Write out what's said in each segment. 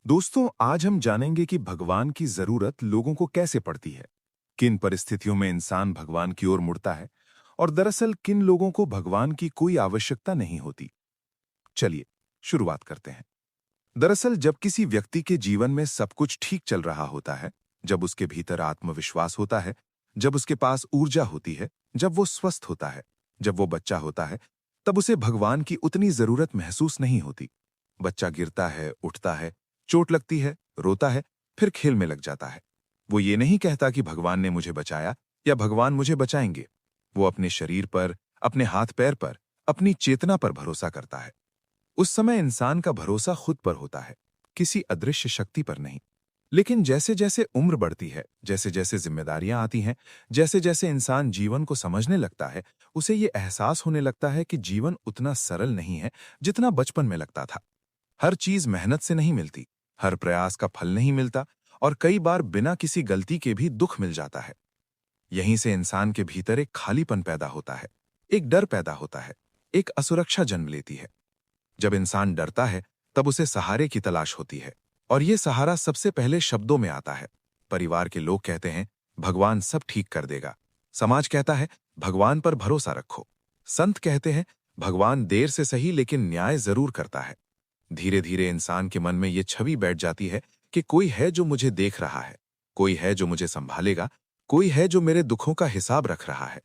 दोस्तों, आज हम जानेंगे कि भगवान की जरूरत लोगों को कैसे पड़ती है, किन परिस्थितियों में इंसान भगवान की ओर मुड़ता है और दरअसल किन लोगों को भगवान की कोई आवश्यकता नहीं होती। चलिए शुरुआत करते हैं। दरअसल जब किसी व्यक्ति के जीवन में सब कुछ ठीक चल रहा होता है, जब उसके भीतर आत्मविश्वास होता है, जब उसके पास ऊर्जा होती है, जब वो स्वस्थ होता है, जब वो बच्चा होता है, तब उसे भगवान की उतनी जरूरत महसूस नहीं होती। बच्चा गिरता है, उठता है, चोट लगती है, रोता है, फिर खेल में लग जाता है। वो ये नहीं कहता कि भगवान ने मुझे बचाया या भगवान मुझे बचाएंगे। वो अपने शरीर पर, अपने हाथ पैर पर, अपनी चेतना पर भरोसा करता है। उस समय इंसान का भरोसा खुद पर होता है, किसी अदृश्य शक्ति पर नहीं। लेकिन जैसे जैसे उम्र बढ़ती है, जैसे जैसे जिम्मेदारियां आती हैं, जैसे जैसे इंसान जीवन को समझने लगता है, उसे ये एहसास होने लगता है कि जीवन उतना सरल नहीं है जितना बचपन में लगता था। हर चीज मेहनत से नहीं मिलती, हर प्रयास का फल नहीं मिलता, और कई बार बिना किसी गलती के भी दुख मिल जाता है। यहीं से इंसान के भीतर एक खालीपन पैदा होता है, एक डर पैदा होता है, एक असुरक्षा जन्म लेती है। जब इंसान डरता है, तब उसे सहारे की तलाश होती है, और ये सहारा सबसे पहले शब्दों में आता है। परिवार के लोग कहते हैं, भगवान सब ठीक कर देगा। समाज कहता है, भगवान पर भरोसा रखो। संत कहते हैं, भगवान देर से सही लेकिन न्याय जरूर करता है। धीरे धीरे इंसान के मन में ये छवि बैठ जाती है कि कोई है जो मुझे देख रहा है, कोई है जो मुझे संभालेगा, कोई है जो मेरे दुखों का हिसाब रख रहा है।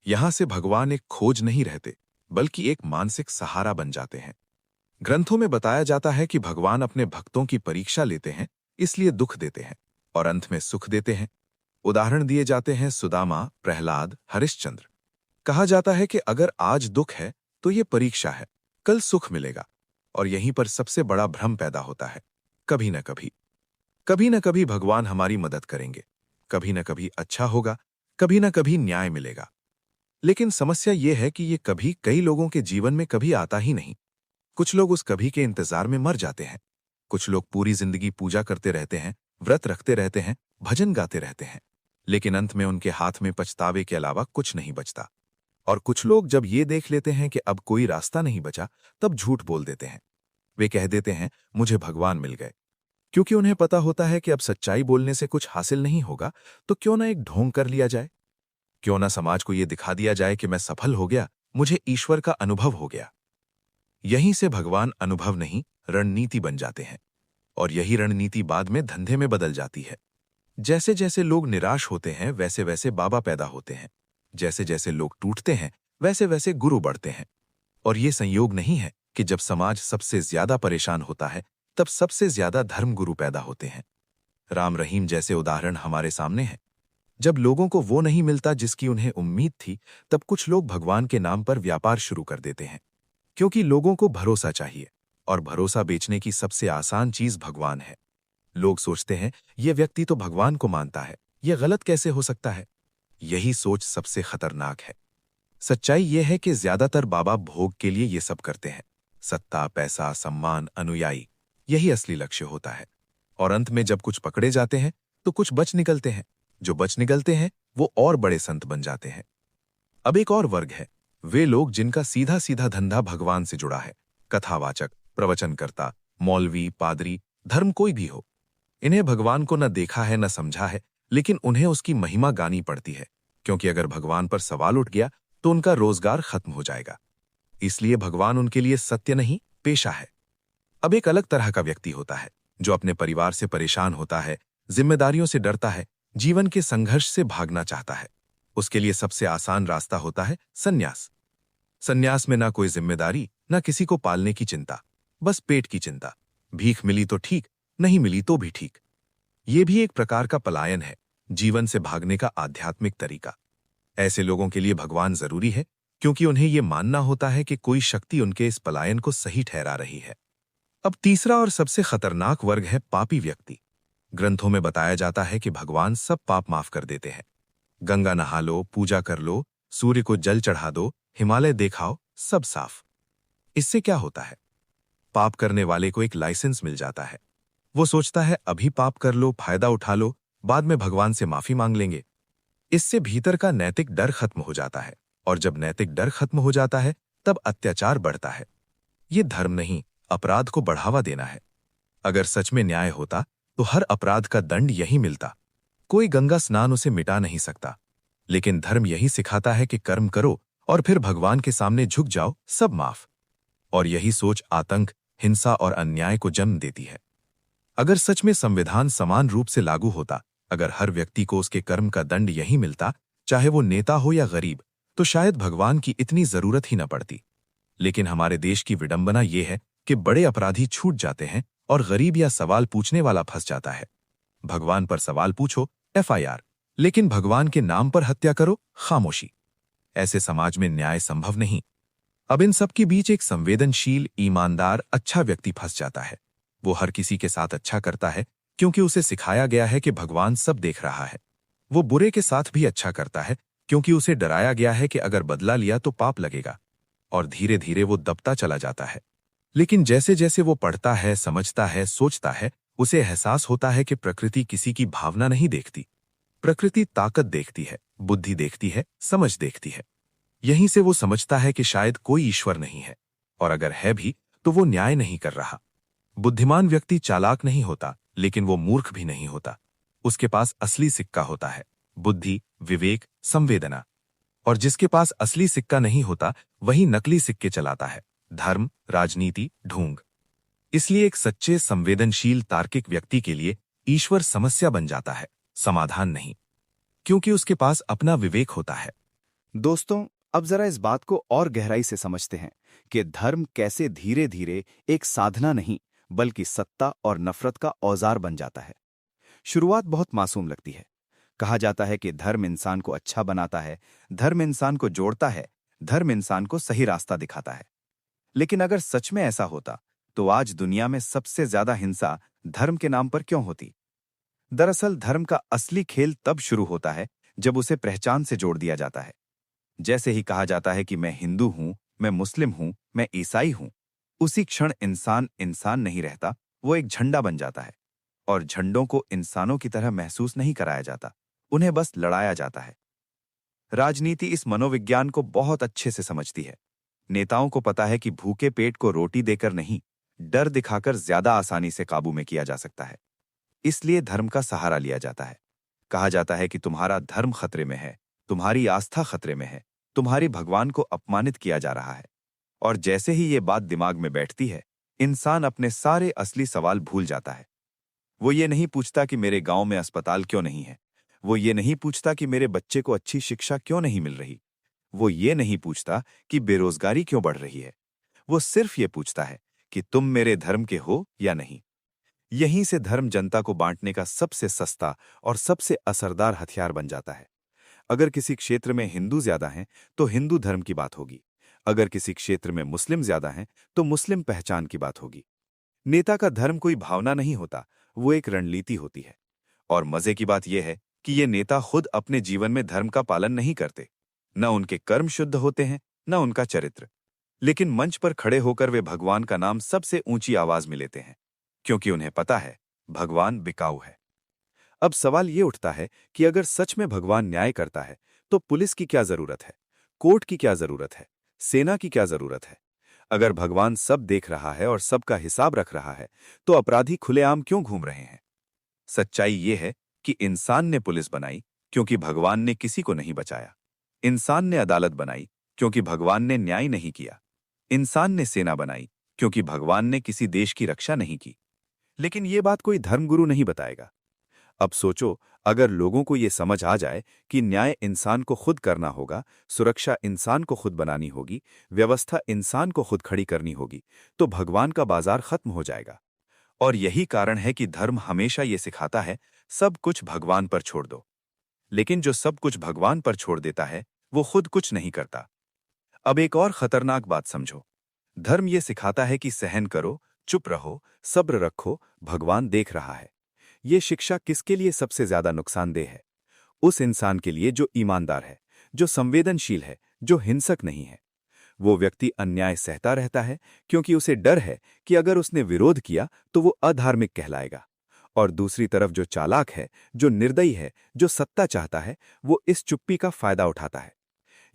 यहां से भगवान एक खोज नहीं रहते, बल्कि एक मानसिक सहारा बन जाते हैं। ग्रंथों में बताया जाता है कि भगवान अपने भक्तों की परीक्षा लेते हैं, इसलिए दुख देते हैं और अंत में सुख देते हैं। उदाहरण दिए जाते हैं सुदामा, प्रहलाद, हरिश्चंद्र। कहा जाता है कि अगर आज दुख है तो ये परीक्षा है, कल सुख मिलेगा। और यहीं पर सबसे बड़ा भ्रम पैदा होता है। कभी न कभी भगवान हमारी मदद करेंगे, कभी न कभी अच्छा होगा, कभी न कभी न्याय मिलेगा। लेकिन समस्या ये है कि ये कभी कई लोगों के जीवन में कभी आता ही नहीं। कुछ लोग उस कभी के इंतजार में मर जाते हैं। कुछ लोग पूरी जिंदगी पूजा करते रहते हैं, व्रत रखते रहते हैं, भजन गाते रहते हैं, लेकिन अंत में उनके हाथ में पछतावे के अलावा कुछ नहीं बचता। और कुछ लोग जब ये देख लेते हैं कि अब कोई रास्ता नहीं बचा, तब झूठ बोल देते हैं। वे कह देते हैं, मुझे भगवान मिल गए। क्योंकि उन्हें पता होता है कि अब सच्चाई बोलने से कुछ हासिल नहीं होगा, तो क्यों ना एक ढोंग कर लिया जाए। क्यों ना समाज को यह दिखा दिया जाए कि मैं सफल हो गया, मुझे ईश्वर का अनुभव हो गया। यहीं से भगवान अनुभव नहीं, रणनीति बन जाते हैं। और यही रणनीति बाद में धंधे में बदल जाती है। जैसे जैसे लोग निराश होते हैं, वैसे वैसे बाबा पैदा होते हैं। जैसे जैसे लोग टूटते हैं, वैसे वैसे गुरु बढ़ते हैं। और ये संयोग नहीं है कि जब समाज सबसे ज्यादा परेशान होता है, तब सबसे ज्यादा धर्मगुरु पैदा होते हैं। राम रहीम जैसे उदाहरण हमारे सामने हैं। जब लोगों को वो नहीं मिलता जिसकी उन्हें उम्मीद थी, तब कुछ लोग भगवान के नाम पर व्यापार शुरू कर देते हैं। क्योंकि लोगों को भरोसा चाहिए, और भरोसा बेचने की सबसे आसान चीज भगवान है। लोग सोचते हैं, ये व्यक्ति तो भगवान को मानता है, ये गलत कैसे हो सकता है। यही सोच सबसे खतरनाक है। सच्चाई यह है कि ज्यादातर बाबा भोग के लिए ये सब करते हैं। सत्ता, पैसा, सम्मान, अनुयायी, यही असली लक्ष्य होता है। और अंत में जब कुछ पकड़े जाते हैं, तो कुछ बच निकलते हैं। जो बच निकलते हैं, वो और बड़े संत बन जाते हैं। अब एक और वर्ग है, वे लोग जिनका सीधा सीधा धंधा भगवान से जुड़ा है। कथावाचक, प्रवचनकर्ता, मौलवी, पादरी, धर्म कोई भी हो। इन्हें भगवान को न देखा है न समझा है, लेकिन उन्हें उसकी महिमा गानी पड़ती है। क्योंकि अगर भगवान पर सवाल उठ गया, तो उनका रोजगार खत्म हो जाएगा। इसलिए भगवान उनके लिए सत्य नहीं, पेशा है। अब एक अलग तरह का व्यक्ति होता है, जो अपने परिवार से परेशान होता है, जिम्मेदारियों से डरता है, जीवन के संघर्ष से भागना चाहता है। उसके लिए सबसे आसान रास्ता होता है सन्यास। सन्यास में ना कोई जिम्मेदारी, ना किसी को पालने की चिंता, बस पेट की चिंता। भीख मिली तो ठीक, नहीं मिली तो भी ठीक। ये भी एक प्रकार का पलायन है, जीवन से भागने का आध्यात्मिक तरीका। ऐसे लोगों के लिए भगवान जरूरी है, क्योंकि उन्हें यह मानना होता है कि कोई शक्ति उनके इस पलायन को सही ठहरा रही है। अब तीसरा और सबसे खतरनाक वर्ग है पापी व्यक्ति। ग्रंथों में बताया जाता है कि भगवान सब पाप माफ कर देते हैं। गंगा नहा लो, पूजा कर लो, सूर्य को जल चढ़ा दो, हिमालय देखाओ, सब साफ। इससे क्या होता है? पाप करने वाले को एक लाइसेंस मिल जाता है। वो सोचता है, अभी पाप कर लो, फायदा उठा लो, बाद में भगवान से माफी मांग लेंगे। इससे भीतर का नैतिक डर खत्म हो जाता है, और जब नैतिक डर खत्म हो जाता है, तब अत्याचार बढ़ता है। ये धर्म नहीं, अपराध को बढ़ावा देना है। अगर सच में न्याय होता तो हर अपराध का दंड यही मिलता। कोई गंगा स्नान उसे मिटा नहीं सकता। लेकिन धर्म यही सिखाता है कि कर्म करो और फिर भगवान के सामने झुक जाओ, सब माफ। और यही सोच आतंक, हिंसा और अन्याय को जन्म देती है। अगर सच में संविधान समान रूप से लागू होता, अगर हर व्यक्ति को उसके कर्म का दंड यही मिलता, चाहे वो नेता हो या गरीब, तो शायद भगवान की इतनी जरूरत ही न पड़ती। लेकिन हमारे देश की विडंबना ये है कि बड़े अपराधी छूट जाते हैं और गरीब या सवाल पूछने वाला फंस जाता है। भगवान पर सवाल पूछो, एफआईआर, लेकिन भगवान के नाम पर हत्या करो, खामोशी। ऐसे समाज में न्याय संभव नहीं। अब इन सब के बीच एक संवेदनशील, ईमानदार, अच्छा व्यक्ति फंस जाता है। वो हर किसी के साथ अच्छा करता है क्योंकि उसे सिखाया गया है कि भगवान सब देख रहा है। वो बुरे के साथ भी अच्छा करता है क्योंकि उसे डराया गया है कि अगर बदला लिया तो पाप लगेगा। और धीरे धीरे वो दबता चला जाता है। लेकिन जैसे जैसे वो पढ़ता है, समझता है, सोचता है, उसे एहसास होता है कि प्रकृति किसी की भावना नहीं देखती। प्रकृति ताकत देखती है, बुद्धि देखती है, समझ देखती है। यहीं से वो समझता है कि शायद कोई ईश्वर नहीं है, और अगर है भी तो वो न्याय नहीं कर रहा। बुद्धिमान व्यक्ति चालाक नहीं होता, लेकिन वो मूर्ख भी नहीं होता। उसके पास असली सिक्का होता है, बुद्धि, विवेक, संवेदना। और जिसके पास असली सिक्का नहीं होता, वही नकली सिक्के चलाता है, धर्म, राजनीति, ढोंग। इसलिए एक सच्चे, संवेदनशील, तार्किक व्यक्ति के लिए ईश्वर समस्या बन जाता है, समाधान नहीं, क्योंकि उसके पास अपना विवेक होता है। दोस्तों, अब जरा इस बात को और गहराई से समझते हैं कि धर्म कैसे धीरे धीरे एक साधना नहीं बल्कि सत्ता और नफरत का औजार बन जाता है। शुरुआत बहुत मासूम लगती है। कहा जाता है कि धर्म इंसान को अच्छा बनाता है, धर्म इंसान को जोड़ता है, धर्म इंसान को सही रास्ता दिखाता है। लेकिन अगर सच में ऐसा होता, तो आज दुनिया में सबसे ज्यादा हिंसा धर्म के नाम पर क्यों होती? दरअसल धर्म का असली खेल तब शुरू होता है जब उसे पहचान से जोड़ दिया जाता है। जैसे ही कहा जाता है कि मैं हिंदू हूं, मैं मुस्लिम हूं, मैं ईसाई हूं, उसी क्षण इंसान इंसान नहीं रहता, वो एक झंडा बन जाता है। और झंडों को इंसानों की तरह महसूस नहीं कराया जाता, उन्हें बस लड़ाया जाता है। राजनीति इस मनोविज्ञान को बहुत अच्छे से समझती है। नेताओं को पता है कि भूखे पेट को रोटी देकर नहीं, डर दिखाकर ज्यादा आसानी से काबू में किया जा सकता है। इसलिए धर्म का सहारा लिया जाता है। कहा जाता है कि तुम्हारा धर्म खतरे में है, तुम्हारी आस्था खतरे में है, तुम्हारी भगवान को अपमानित किया जा रहा है। और जैसे ही ये बात दिमाग में बैठती है, इंसान अपने सारे असली सवाल भूल जाता है। वो ये नहीं पूछता कि मेरे गांव में अस्पताल क्यों नहीं है। वो ये नहीं पूछता कि मेरे बच्चे को अच्छी शिक्षा क्यों नहीं मिल रही। वो ये नहीं पूछता कि बेरोजगारी क्यों बढ़ रही है। वो सिर्फ ये पूछता है कि तुम मेरे धर्म के हो या नहीं। यहीं से धर्म जनता को बांटने का सबसे सस्ता और सबसे असरदार हथियार बन जाता है। अगर किसी क्षेत्र में हिंदू ज्यादा हैं, तो हिंदू धर्म की बात होगी। अगर किसी क्षेत्र में मुस्लिम ज्यादा हैं, तो मुस्लिम पहचान की बात होगी। नेता का धर्म कोई भावना नहीं होता, वो एक रणनीति होती है। और मजे की बात यह है कि ये नेता खुद अपने जीवन में धर्म का पालन नहीं करते। न उनके कर्म शुद्ध होते हैं, न उनका चरित्र। लेकिन मंच पर खड़े होकर वे भगवान का नाम सबसे ऊंची आवाज में लेते हैं, क्योंकि उन्हें पता है भगवान बिकाऊ है। अब सवाल ये उठता है कि अगर सच में भगवान न्याय करता है, तो पुलिस की क्या जरूरत है, कोर्ट की क्या जरूरत है, सेना की क्या जरूरत है? अगर भगवान सब देख रहा है और सबका हिसाब रख रहा है, तो अपराधी खुलेआम क्यों घूम रहे हैं? सच्चाई ये है कि इंसान ने पुलिस बनाई क्योंकि भगवान ने किसी को नहीं बचाया। इंसान ने अदालत बनाई क्योंकि भगवान ने न्याय नहीं किया। इंसान ने सेना बनाई क्योंकि भगवान ने किसी देश की रक्षा नहीं की। लेकिन ये बात कोई धर्मगुरु नहीं बताएगा। अब सोचो, अगर लोगों को ये समझ आ जाए कि न्याय इंसान को खुद करना होगा, सुरक्षा इंसान को खुद बनानी होगी, व्यवस्था इंसान को खुद खड़ी करनी होगी, तो भगवान का बाजार खत्म हो जाएगा। और यही कारण है कि धर्म हमेशा ये सिखाता है, सब कुछ भगवान पर छोड़ दो। लेकिन जो सब कुछ भगवान पर छोड़ देता है, वो खुद कुछ नहीं करता। अब एक और खतरनाक बात समझो। धर्म ये सिखाता है कि सहन करो, चुप रहो, सब्र रखो, भगवान देख रहा है। ये शिक्षा किसके लिए सबसे ज्यादा नुकसानदेह है? उस इंसान के लिए जो ईमानदार है, जो संवेदनशील है, जो हिंसक नहीं है। वो व्यक्ति अन्याय सहता रहता है क्योंकि उसे डर है कि अगर उसने विरोध किया तो वो अधार्मिक कहलाएगा। और दूसरी तरफ जो चालाक है, जो निर्दयी है, जो सत्ता चाहता है, वो इस चुप्पी का फायदा उठाता है।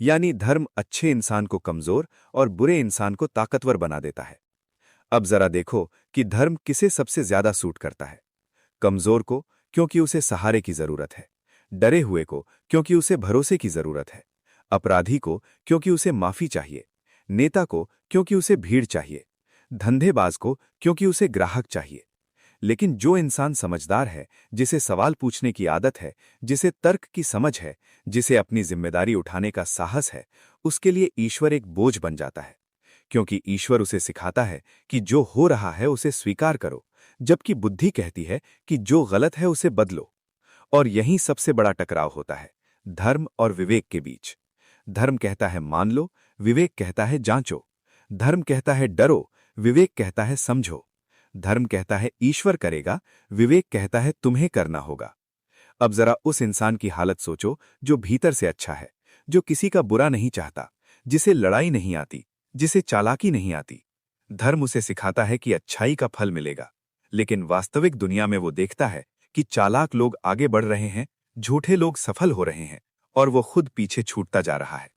यानी धर्म अच्छे इंसान को कमजोर और बुरे इंसान को ताकतवर बना देता है। अब जरा देखो कि धर्म किसे सबसे ज्यादा सूट करता है। कमजोर को, क्योंकि उसे सहारे की जरूरत है। डरे हुए को, क्योंकि उसे भरोसे की जरूरत है। अपराधी को, क्योंकि उसे माफी चाहिए। नेता को, क्योंकि उसे भीड़ चाहिए। धंधेबाज को, क्योंकि उसे ग्राहक चाहिए। लेकिन जो इंसान समझदार है, जिसे सवाल पूछने की आदत है, जिसे तर्क की समझ है, जिसे अपनी जिम्मेदारी उठाने का साहस है, उसके लिए ईश्वर एक बोझ बन जाता है। क्योंकि ईश्वर उसे सिखाता है कि जो हो रहा है उसे स्वीकार करो, जबकि बुद्धि कहती है कि जो गलत है उसे बदलो। और यहीं सबसे बड़ा टकराव होता है, धर्म और विवेक के बीच। धर्म कहता है मान लो, विवेक कहता है जांचो। धर्म कहता है डरो, विवेक कहता है समझो। धर्म कहता है ईश्वर करेगा, विवेक कहता है तुम्हें करना होगा। अब जरा उस इंसान की हालत सोचो जो भीतर से अच्छा है, जो किसी का बुरा नहीं चाहता, जिसे लड़ाई नहीं आती, जिसे चालाकी नहीं आती। धर्म उसे सिखाता है कि अच्छाई का फल मिलेगा, लेकिन वास्तविक दुनिया में वो देखता है कि चालाक लोग आगे बढ़ रहे हैं, झूठे लोग सफल हो रहे हैं, और वो खुद पीछे छूटता जा रहा है।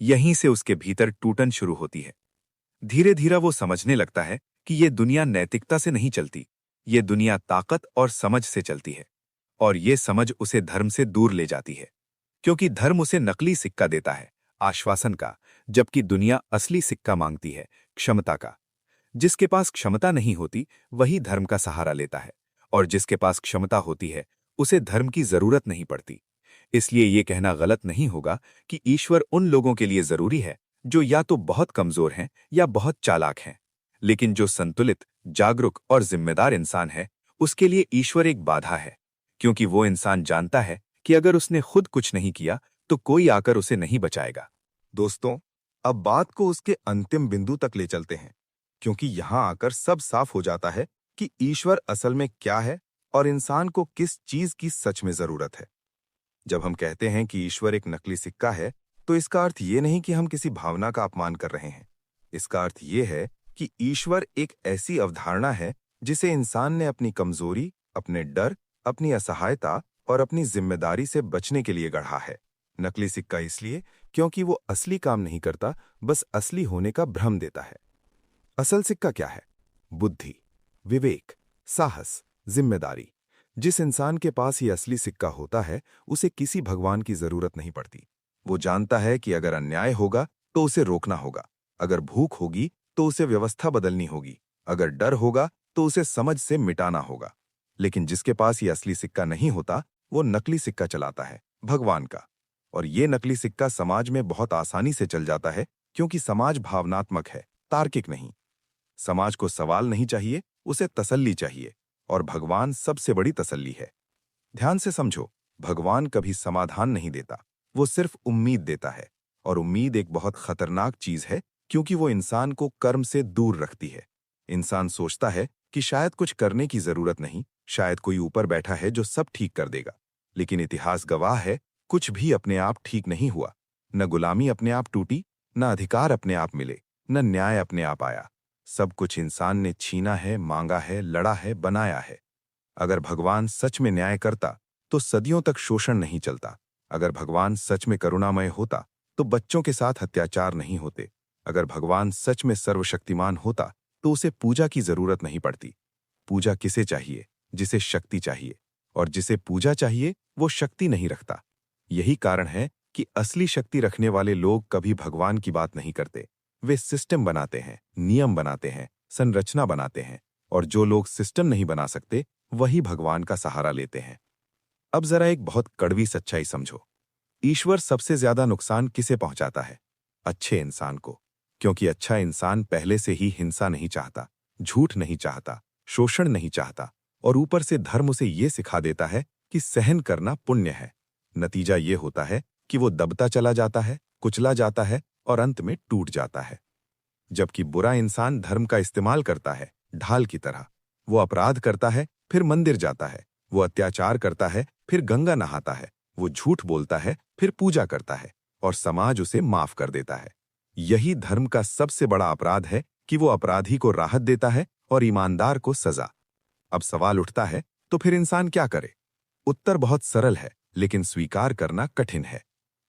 यहीं से उसके भीतर टूटन शुरू होती है। धीरे धीरे वो समझने लगता है कि ये दुनिया नैतिकता से नहीं चलती, ये दुनिया ताकत और समझ से चलती है। और ये समझ उसे धर्म से दूर ले जाती है, क्योंकि धर्म उसे नकली सिक्का देता है, आश्वासन का, जबकि दुनिया असली सिक्का मांगती है, क्षमता का। जिसके पास क्षमता नहीं होती वही धर्म का सहारा लेता है, और जिसके पास क्षमता होती है उसे धर्म की जरूरत नहीं पड़ती। इसलिए ये कहना गलत नहीं होगा कि ईश्वर उन लोगों के लिए जरूरी है जो या तो बहुत कमजोर हैं या बहुत चालाक हैं। लेकिन जो संतुलित, जागरूक और जिम्मेदार इंसान है, उसके लिए ईश्वर एक बाधा है, क्योंकि वो इंसान जानता है कि अगर उसने खुद कुछ नहीं किया तो कोई आकर उसे नहीं बचाएगा। दोस्तों, अब बात को उसके अंतिम बिंदु तक ले चलते हैं, क्योंकि यहां आकर सब साफ हो जाता है कि ईश्वर असल में क्या है और इंसान को किस चीज की सच में जरूरत है। जब हम कहते हैं कि ईश्वर एक नकली सिक्का है, तो इसका अर्थ ये नहीं कि हम किसी भावना का अपमान कर रहे हैं। इसका अर्थ ये है कि ईश्वर एक ऐसी अवधारणा है जिसे इंसान ने अपनी कमजोरी, अपने डर, अपनी असहायता और अपनी जिम्मेदारी से बचने के लिए गढ़ा है। नकली सिक्का इसलिए क्योंकि वो असली काम नहीं करता, बस असली होने का भ्रम देता है। असल सिक्का क्या है? बुद्धि, विवेक, साहस, जिम्मेदारी। जिस इंसान के पास ये असली सिक्का होता है, उसे किसी भगवान की जरूरत नहीं पड़ती। वो जानता है कि अगर अन्याय होगा तो उसे रोकना होगा, अगर भूख होगी तो उसे व्यवस्था बदलनी होगी, अगर डर होगा तो उसे समझ से मिटाना होगा। लेकिन जिसके पास ये असली सिक्का नहीं होता, वो नकली सिक्का चलाता है, भगवान का। और ये नकली सिक्का समाज में बहुत आसानी से चल जाता है, क्योंकि समाज भावनात्मक है, तार्किक नहीं। समाज को सवाल नहीं चाहिए, उसे तसल्ली चाहिए, और भगवान सबसे बड़ी तसल्ली है। ध्यान से समझो, भगवान कभी समाधान नहीं देता, वो सिर्फ उम्मीद देता है। और उम्मीद एक बहुत खतरनाक चीज है, क्योंकि वो इंसान को कर्म से दूर रखती है। इंसान सोचता है कि शायद कुछ करने की जरूरत नहीं, शायद कोई ऊपर बैठा है जो सब ठीक कर देगा। लेकिन इतिहास गवाह है, कुछ भी अपने आप ठीक नहीं हुआ। न गुलामी अपने आप टूटी, न अधिकार अपने आप मिले, न न्याय अपने आप आया। सब कुछ इंसान ने छीना है, मांगा है, लड़ा है, बनाया है। अगर भगवान सच में न्याय करता तो सदियों तक शोषण नहीं चलता। अगर भगवान सच में करुणामय होता तो बच्चों के साथ अत्याचार नहीं होते। अगर भगवान सच में सर्वशक्तिमान होता तो उसे पूजा की जरूरत नहीं पड़ती। पूजा किसे चाहिए? जिसे शक्ति चाहिए, और जिसे पूजा चाहिए वो शक्ति नहीं रखता। यही कारण है कि असली शक्ति रखने वाले लोग कभी भगवान की बात नहीं करते। वे सिस्टम बनाते हैं, नियम बनाते हैं, संरचना बनाते हैं, और जो लोग सिस्टम नहीं बना सकते वही भगवान का सहारा लेते हैं। अब जरा एक बहुत कड़वी सच्चाई समझो। ईश्वर सबसे ज्यादा नुकसान किसे पहुंचाता है? अच्छे इंसान को, क्योंकि अच्छा इंसान पहले से ही हिंसा नहीं चाहता, झूठ नहीं चाहता, शोषण नहीं चाहता, और ऊपर से धर्म उसे ये सिखा देता है कि सहन करना पुण्य है। नतीजा ये होता है कि वो दबता चला जाता है, कुचला जाता है और अंत में टूट जाता है। जबकि बुरा इंसान धर्म का इस्तेमाल करता है, ढाल की तरह। वो अपराध करता है, फिर मंदिर जाता है। वो अत्याचार करता है, फिर गंगा नहाता है। वो झूठ बोलता है, फिर पूजा करता है, और समाज उसे माफ कर देता है। यही धर्म का सबसे बड़ा अपराध है कि वो अपराधी को राहत देता है और ईमानदार को सजा। अब सवाल उठता है, तो फिर इंसान क्या करे? उत्तर बहुत सरल है, लेकिन स्वीकार करना कठिन है।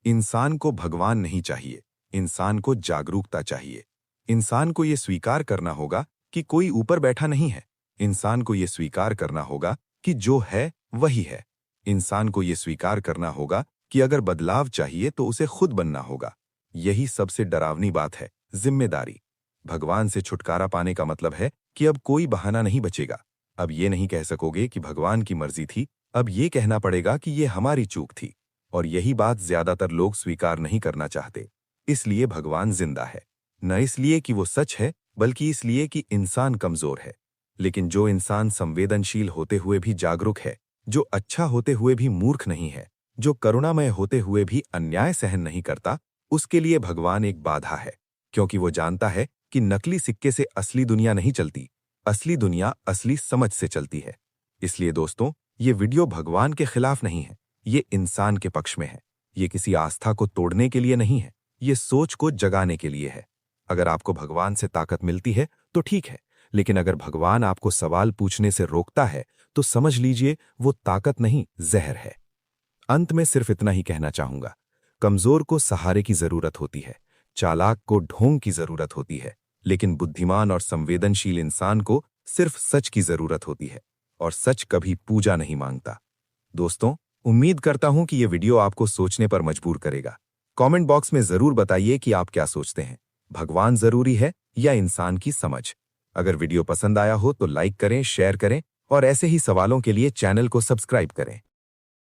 इंसान को भगवान नहीं चाहिए, इंसान को जागरूकता चाहिए। इंसान को यह स्वीकार करना होगा कि कोई ऊपर बैठा नहीं है। इंसान को यह स्वीकार करना होगा कि जो है वही है। इंसान को यह स्वीकार करना होगा कि अगर बदलाव चाहिए तो उसे खुद बनना होगा। यही सबसे डरावनी बात है, जिम्मेदारी। भगवान से छुटकारा पाने का मतलब है कि अब कोई बहाना नहीं बचेगा। अब ये नहीं कह सकोगे कि भगवान की मर्जी थी, अब ये कहना पड़ेगा कि ये हमारी चूक थी। और यही बात ज्यादातर लोग स्वीकार नहीं करना चाहते। इसलिए भगवान जिंदा है, न इसलिए कि वो सच है, बल्कि इसलिए कि इंसान कमजोर है। लेकिन जो इंसान संवेदनशील होते हुए भी जागरूक है, जो अच्छा होते हुए भी मूर्ख नहीं है, जो करुणामय होते हुए भी अन्याय सहन नहीं करता, उसके लिए भगवान एक बाधा है। क्योंकि वो जानता है कि नकली सिक्के से असली दुनिया नहीं चलती, असली दुनिया असली समझ से चलती है। इसलिए दोस्तों, ये वीडियो भगवान के खिलाफ नहीं है, ये इंसान के पक्ष में है। ये किसी आस्था को तोड़ने के लिए नहीं है, ये सोच को जगाने के लिए है। अगर आपको भगवान से ताकत मिलती है तो ठीक है, लेकिन अगर भगवान आपको सवाल पूछने से रोकता है तो समझ लीजिए वो ताकत नहीं, जहर है। अंत में सिर्फ इतना ही कहना चाहूंगा, कमजोर को सहारे की जरूरत होती है, चालाक को ढोंग की जरूरत होती है, लेकिन बुद्धिमान और संवेदनशील इंसान को सिर्फ सच की जरूरत होती है। और सच कभी पूजा नहीं मांगता। दोस्तों, उम्मीद करता हूं कि यह वीडियो आपको सोचने पर मजबूर करेगा। कमेंट बॉक्स में जरूर बताइए कि आप क्या सोचते हैं, भगवान जरूरी है या इंसान की समझ। अगर वीडियो पसंद आया हो तो लाइक करें, शेयर करें और ऐसे ही सवालों के लिए चैनल को सब्सक्राइब करें।